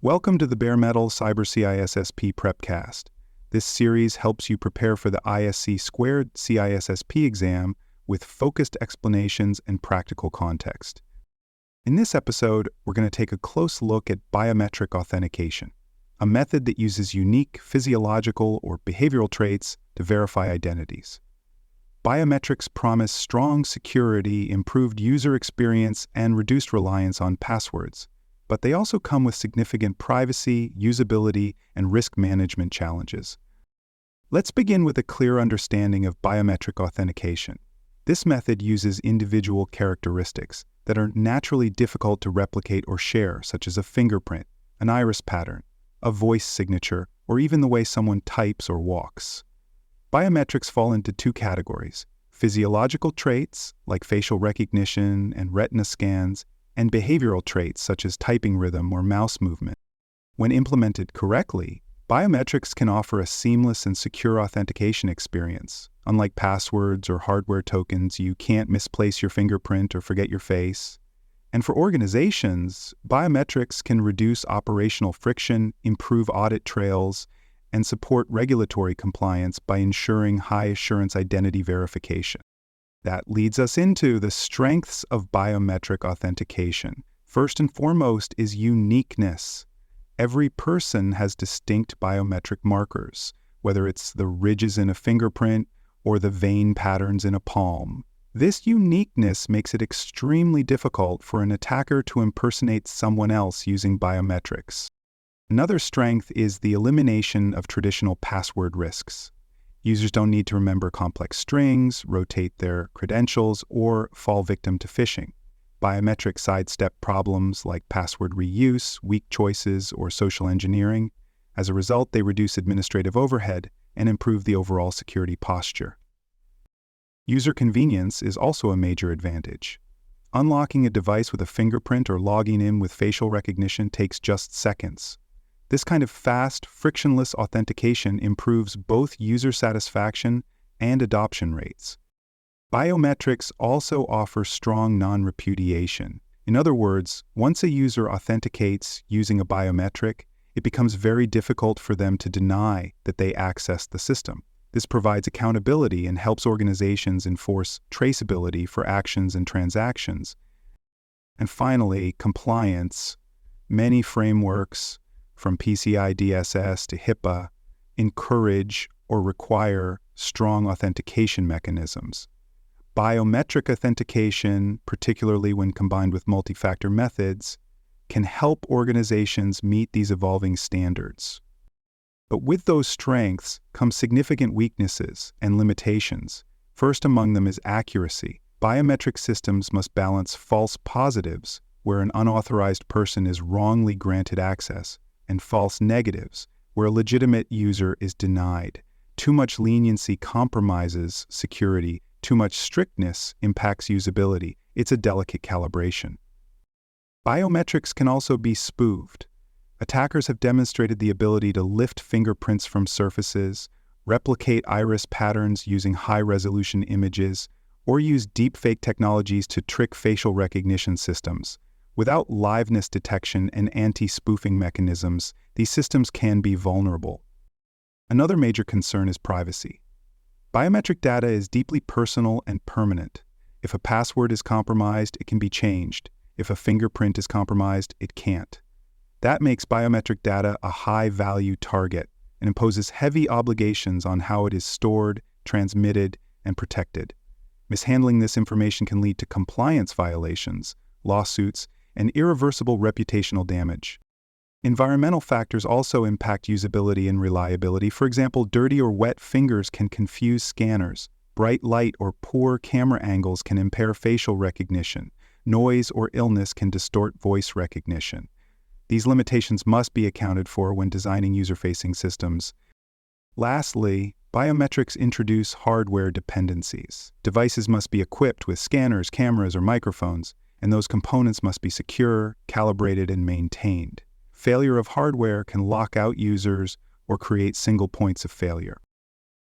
Welcome to the Bare Metal Cyber CISSP Prepcast. This series helps you prepare for the ISC Squared CISSP exam with focused explanations and practical context. In this episode, we're going to take a close look at biometric authentication, a method that uses unique physiological or behavioral traits to verify identities. Biometrics promise strong security, improved user experience, and reduced reliance on passwords. But they also come with significant privacy, usability, and risk management challenges. Let's begin with a clear understanding of biometric authentication. This method uses individual characteristics that are naturally difficult to replicate or share, such as a fingerprint, an iris pattern, a voice signature, or even the way someone types or walks. Biometrics fall into two categories: physiological traits, like facial recognition and retina scans, and behavioral traits such as typing rhythm or mouse movement. When implemented correctly, biometrics can offer a seamless and secure authentication experience. Unlike passwords or hardware tokens, you can't misplace your fingerprint or forget your face. And for organizations, biometrics can reduce operational friction, improve audit trails, and support regulatory compliance by ensuring high-assurance identity verification. That leads us into the strengths of biometric authentication. First and foremost is uniqueness. Every person has distinct biometric markers, whether it's the ridges in a fingerprint or the vein patterns in a palm. This uniqueness makes it extremely difficult for an attacker to impersonate someone else using biometrics. Another strength is the elimination of traditional password risks. Users don't need to remember complex strings, rotate their credentials, or fall victim to phishing. Biometrics sidestep problems like password reuse, weak choices, or social engineering. As a result, they reduce administrative overhead and improve the overall security posture. User convenience is also a major advantage. Unlocking a device with a fingerprint or logging in with facial recognition takes just seconds. This kind of fast, frictionless authentication improves both user satisfaction and adoption rates. Biometrics also offer strong non-repudiation. In other words, once a user authenticates using a biometric, it becomes very difficult for them to deny that they accessed the system. This provides accountability and helps organizations enforce traceability for actions and transactions. And finally, compliance. Many frameworks, from PCI DSS to HIPAA, encourage or require strong authentication mechanisms. Biometric authentication, particularly when combined with multi-factor methods, can help organizations meet these evolving standards. But with those strengths come significant weaknesses and limitations. First among them is accuracy. Biometric systems must balance false positives, where an unauthorized person is wrongly granted access, and false negatives, where a legitimate user is denied. Too much leniency compromises security. Too much strictness impacts usability. It's a delicate calibration. Biometrics can also be spoofed. Attackers have demonstrated the ability to lift fingerprints from surfaces, replicate iris patterns using high-resolution images, or use deepfake technologies to trick facial recognition systems. Without liveness detection and anti-spoofing mechanisms, these systems can be vulnerable. Another major concern is privacy. Biometric data is deeply personal and permanent. If a password is compromised, it can be changed. If a fingerprint is compromised, it can't. That makes biometric data a high-value target and imposes heavy obligations on how it is stored, transmitted, and protected. Mishandling this information can lead to compliance violations, lawsuits, and irreversible reputational damage. Environmental factors also impact usability and reliability. For example, dirty or wet fingers can confuse scanners. Bright light or poor camera angles can impair facial recognition. Noise or illness can distort voice recognition. These limitations must be accounted for when designing user-facing systems. Lastly, biometrics introduce hardware dependencies. Devices must be equipped with scanners, cameras, or microphones, and those components must be secure, calibrated, and maintained. Failure of hardware can lock out users or create single points of failure.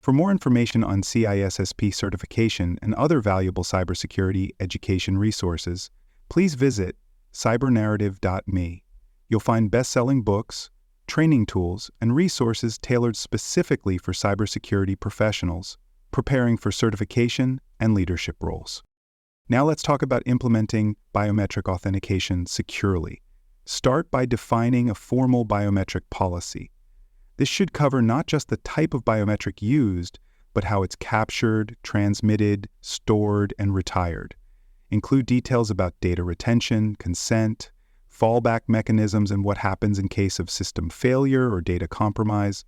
For more information on CISSP certification and other valuable cybersecurity education resources, please visit cybernarrative.me. You'll find best-selling books, training tools, and resources tailored specifically for cybersecurity professionals preparing for certification and leadership roles. Now let's talk about implementing biometric authentication securely. Start by defining a formal biometric policy. This should cover not just the type of biometric used, but how it's captured, transmitted, stored, and retired. Include details about data retention, consent, fallback mechanisms, and what happens in case of system failure or data compromise.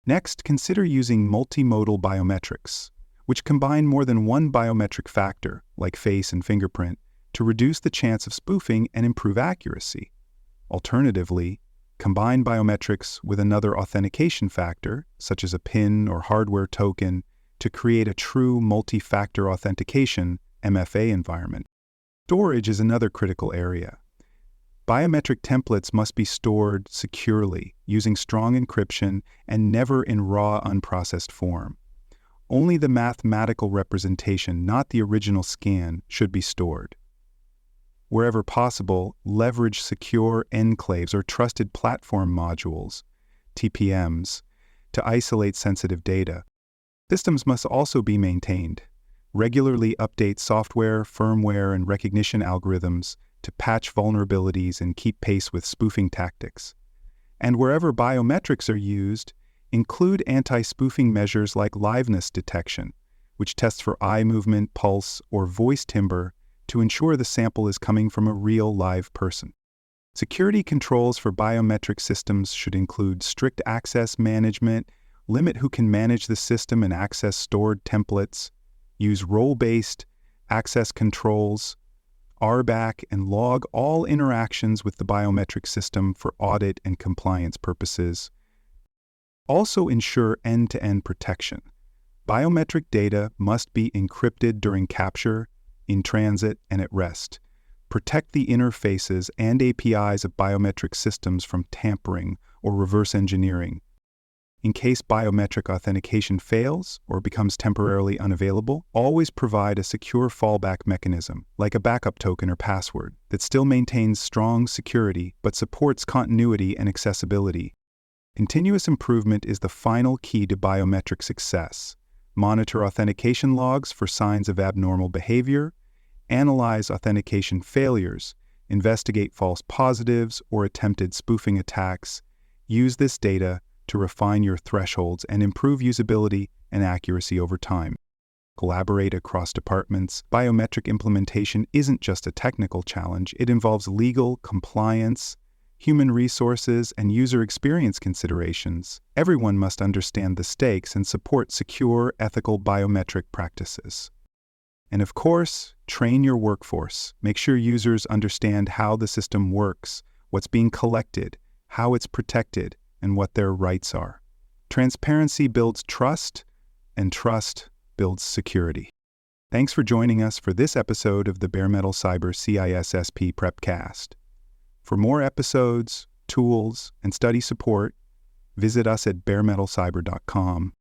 Next, consider using multimodal biometrics, which combine more than one biometric factor, like face and fingerprint, to reduce the chance of spoofing and improve accuracy. Alternatively, combine biometrics with another authentication factor, such as a PIN or hardware token, to create a true multi-factor authentication (MFA) environment. Storage is another critical area. Biometric templates must be stored securely, using strong encryption and never in raw, unprocessed form. Only the mathematical representation, not the original scan, should be stored. Wherever possible, leverage secure enclaves or trusted platform modules, TPMs, to isolate sensitive data. Systems must also be maintained. Regularly update software, firmware, and recognition algorithms to patch vulnerabilities and keep pace with spoofing tactics. And wherever biometrics are used, include anti-spoofing measures like liveness detection, which tests for eye movement, pulse, or voice timbre to ensure the sample is coming from a real live person. Security controls for biometric systems should include strict access management, limit who can manage the system and access stored templates, use role-based access controls, RBAC, and log all interactions with the biometric system for audit and compliance purposes. Also ensure end-to-end protection. Biometric data must be encrypted during capture, in transit, and at rest. Protect the interfaces and APIs of biometric systems from tampering or reverse engineering. In case biometric authentication fails or becomes temporarily unavailable, always provide a secure fallback mechanism, like a backup token or password, that still maintains strong security but supports continuity and accessibility. Continuous improvement is the final key to biometric success. Monitor authentication logs for signs of abnormal behavior, analyze authentication failures, investigate false positives or attempted spoofing attacks. Use this data to refine your thresholds and improve usability and accuracy over time. Collaborate across departments. Biometric implementation isn't just a technical challenge, it involves legal, compliance, human resources, and user experience considerations. Everyone must understand the stakes and support secure, ethical biometric practices. And of course, train your workforce. Make sure users understand how the system works, what's being collected, how it's protected, and what their rights are. Transparency builds trust, and trust builds security. Thanks for joining us for this episode of the Bare Metal Cyber CISSP Prepcast. For more episodes, tools, and study support, visit us at baremetalcyber.com.